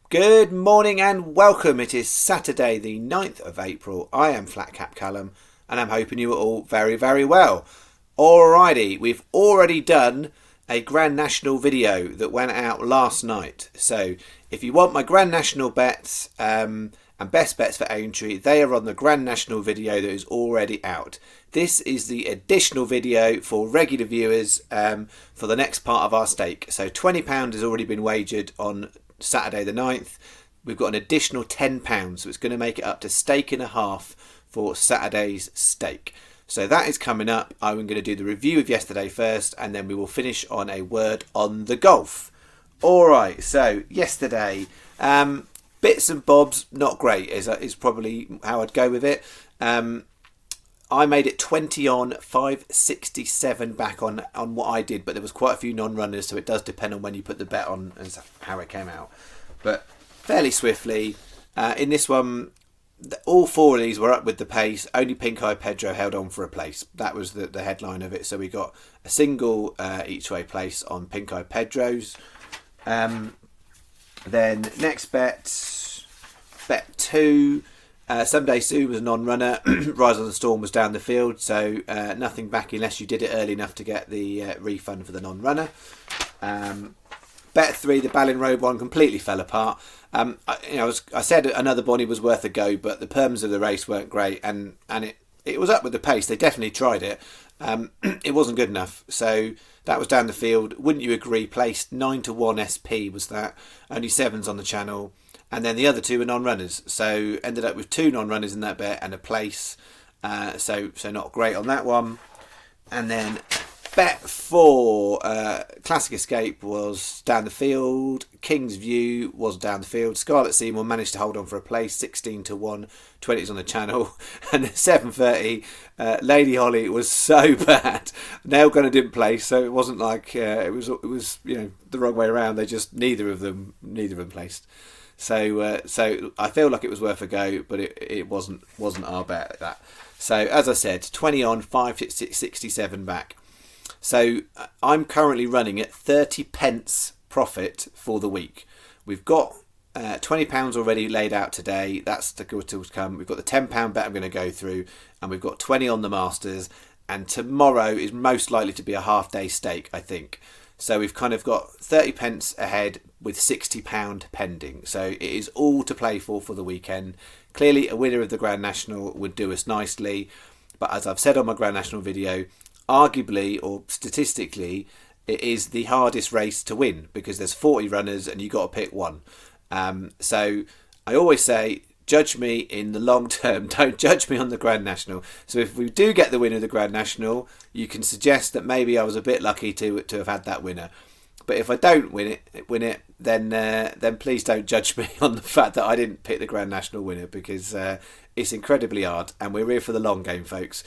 Good morning and welcome. It is Saturday, the 9th of April. I am Flat Cap Callum and I'm hoping you are all very, very well. Alrighty, we've already done a Grand National video that went out last night. So if you want my Grand National bets and best bets for Aintree, they are on the Grand National video that is already out. This is the additional video for regular viewers for the next part of our stake. So £20 has already been wagered on Saturday the 9th. We've got an additional £10, so it's going to make it up to stake and a half for Saturday's stake. So that is coming up. I'm going to do the review of yesterday first, and then we will finish on a word on the golf. Alright, so yesterday, bits and bobs, not great is probably how I'd go with it. I made it 20 on, 567 back on what I did, but there was quite a few non-runners, so it does depend on when you put the bet on and how it came out. But fairly swiftly, in this one, all four of these were up with the pace. Only Pink Eye Pedro held on for a place. That was the headline of it. So we got a single each way place on Pink Eye Pedro's. Then next bet 2. Someday Sue was a non-runner. Rise on the Storm was down the field, so nothing back unless you did it early enough to get the refund for the non-runner. Bet 3, the Ballin Road one, completely fell apart. I said another Bonnie was worth a go, but the perms of the race weren't great, and it was up with the pace. They definitely tried it. It wasn't good enough, so that was down the field. Wouldn't you agree? Placed 9-1 SP was that. Only 7s on the channel. And then the other 2 were non-runners. So ended up with 2 non-runners in that bet and a place. So not great on that one. And then bet 4, Classic Escape was down the field. King's View was down the field. Scarlet Seymour managed to hold on for a place, 16-1, 20s on the channel. And then 7:30, Lady Holly was so bad. Nail Gunner didn't place, so it wasn't like it was the wrong way around. They just neither of them placed. So I feel like it was worth a go, but it wasn't our bet at that. So as I said, 20 on, 567 back. So I'm currently running at 30 pence profit for the week. We've got £20 already laid out today. That's the good to come. We've got the £10 bet I'm going to go through, and we've got 20 on the Masters. And tomorrow is most likely to be a half-day stake, I think. So we've kind of got 30 pence ahead with £60 pending. So it is all to play for the weekend. Clearly, a winner of the Grand National would do us nicely. But as I've said on my Grand National video, arguably or statistically, it is the hardest race to win because there's 40 runners and you've got to pick one. So I always say, judge me in the long term. Don't judge me on the Grand National. So if we do get the winner of the Grand National, you can suggest that maybe I was a bit lucky to have had that winner. But if I don't win it, then please don't judge me on the fact that I didn't pick the Grand National winner because it's incredibly hard, and we're here for the long game, folks.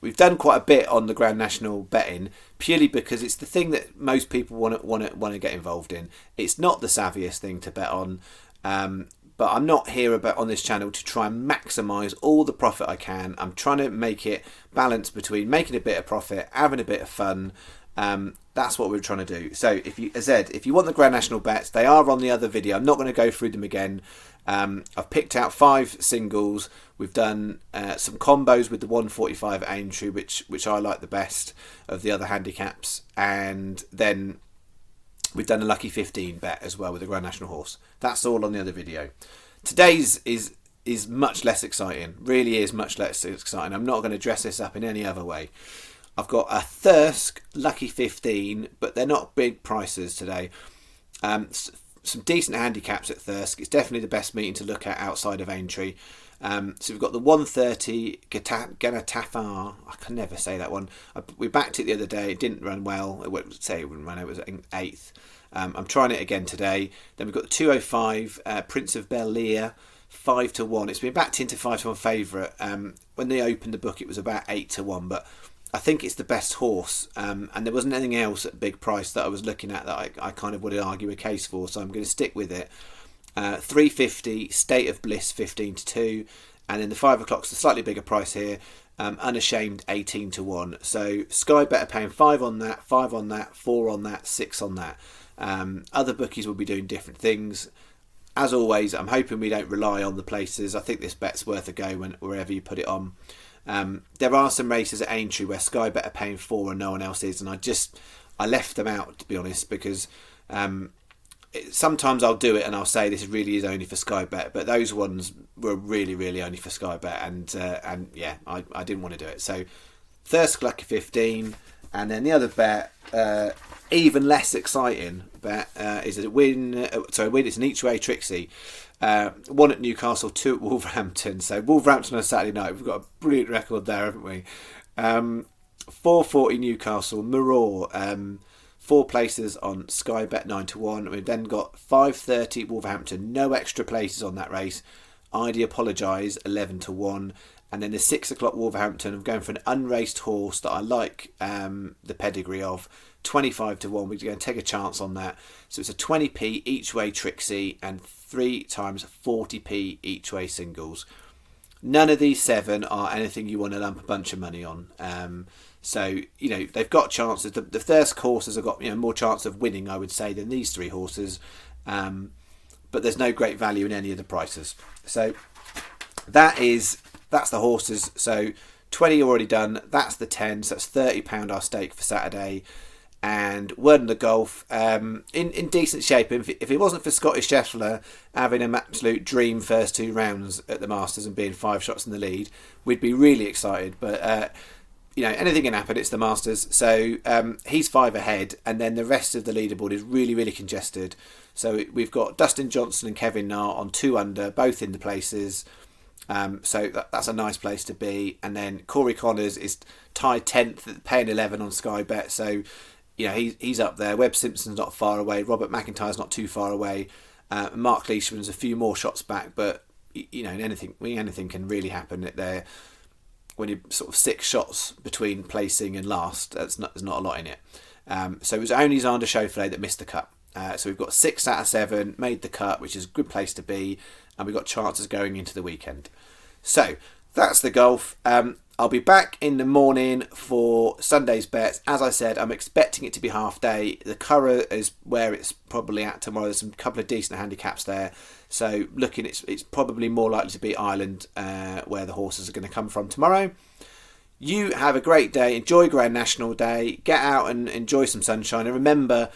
We've done quite a bit on the Grand National betting purely because it's the thing that most people want to get involved in. It's not the savviest thing to bet on. But I'm not here on this channel to try and maximise all the profit I can. I'm trying to make it balance between making a bit of profit, having a bit of fun. That's what we're trying to do. So if you want the Grand National bets, they are on the other video. I'm not going to go through them again. I've picked out 5 singles. We've done some combos with the 145 Aintree, which I like the best of the other handicaps. And then we've done a lucky 15 bet as well with the Grand National horse. That's all on the other video. Today's is much less exciting. Really is much less exciting. I'm not going to dress this up in any other way. I've got a Thirsk lucky 15, but they're not big prices today. Some decent handicaps at Thirsk. It's definitely the best meeting to look at outside of Aintree. So we've got the 130 Ganatafar. I can never say that one. We backed it the other day. It didn't run well. It wouldn't run. It was 8th. I'm trying it again today. Then we've got the 205 Prince of Bel-Air, 5-1. It's been backed into 5-1 favourite. When they opened the book, it was about 8-1, but I think it's the best horse. And there wasn't anything else at big price that I was looking at that I kind of would argue a case for. So I'm going to stick with it. 350 State of Bliss 15-2, and then the 5 o'clock's a slightly bigger price here. Unashamed 18-1. So Sky Bet are paying 5 on that, 5 on that, 4 on that, 6 on that. Other bookies will be doing different things. as always, I'm hoping we don't rely on the places. I think this bet's worth a go wherever you put it on. There are some races at Aintree where Sky Bet are paying 4 and no one else is, and I left them out, to be honest, because sometimes I'll do it and I'll say this really is only for Sky Bet, but those ones were really, really only for Sky Bet, and yeah, I didn't want to do it. So Thirsk Lucky 15, and then the other bet, even less exciting bet, is a win. It's an each way Trixie. 1 at Newcastle, 2 at Wolverhampton. So Wolverhampton on Saturday night, we've got a brilliant record there, haven't we? 440 Newcastle, Mirror, 4 places on Sky Bet 9-1. We've then got 5:30 Wolverhampton, no extra places on that race. I'd apologise, 11-1. And then the 6 o'clock Wolverhampton, I'm going for an unraced horse that I like the pedigree of, 25-1. We're going to take a chance on that. So it's a 20p each way Trixie and 3 times 40p each way singles. None of these 7 are anything you want to lump a bunch of money on. So, they've got chances. The Thirsk horses have got more chance of winning, I would say, than these 3 horses. But there's no great value in any of the prices. So that's the horses. So 20 already done. That's the 10. So that's £30 our stake for Saturday. And word on the golf, in decent shape. If it wasn't for Scottish Scheffler having an absolute dream first 2 rounds at the Masters and being 5 shots in the lead, we'd be really excited. But anything can happen. It's the Masters. So he's 5 ahead, and then the rest of the leaderboard is really, really congested. So we've got Dustin Johnson and Kevin Na on 2 under, both in the places. So that's a nice place to be. And then Corey Connors is tied 10th, paying 11 on Sky Bet. So he's up there. Webb Simpson's not far away. Robert McIntyre's not too far away. Mark Leishman's a few more shots back, but anything can really happen there. When you're sort of 6 shots between placing and last, there's not a lot in it. So it was only Xander Schauffele that missed the cut. So we've got 6 out of 7 made the cut, which is a good place to be, and we've got chances going into the weekend. So that's the golf. I'll be back in the morning for Sunday's bets. As I said, I'm expecting it to be half day. The Curragh is where it's probably at tomorrow. There's a couple of decent handicaps there. So it's probably more likely to be Ireland where the horses are going to come from tomorrow. You have a great day. Enjoy Grand National Day. Get out and enjoy some sunshine. And remember,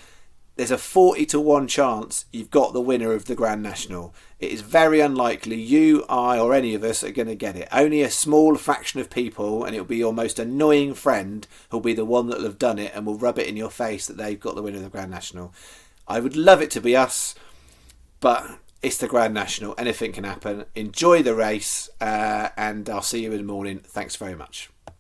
there's a 40-1 chance you've got the winner of the Grand National. It is very unlikely you, I, or any of us are going to get it. Only a small fraction of people, and it'll be your most annoying friend who'll be the one that'll have done it and will rub it in your face that they've got the winner of the Grand National. I would love it to be us, but it's the Grand National. Anything can happen. Enjoy the race, and I'll see you in the morning. Thanks very much.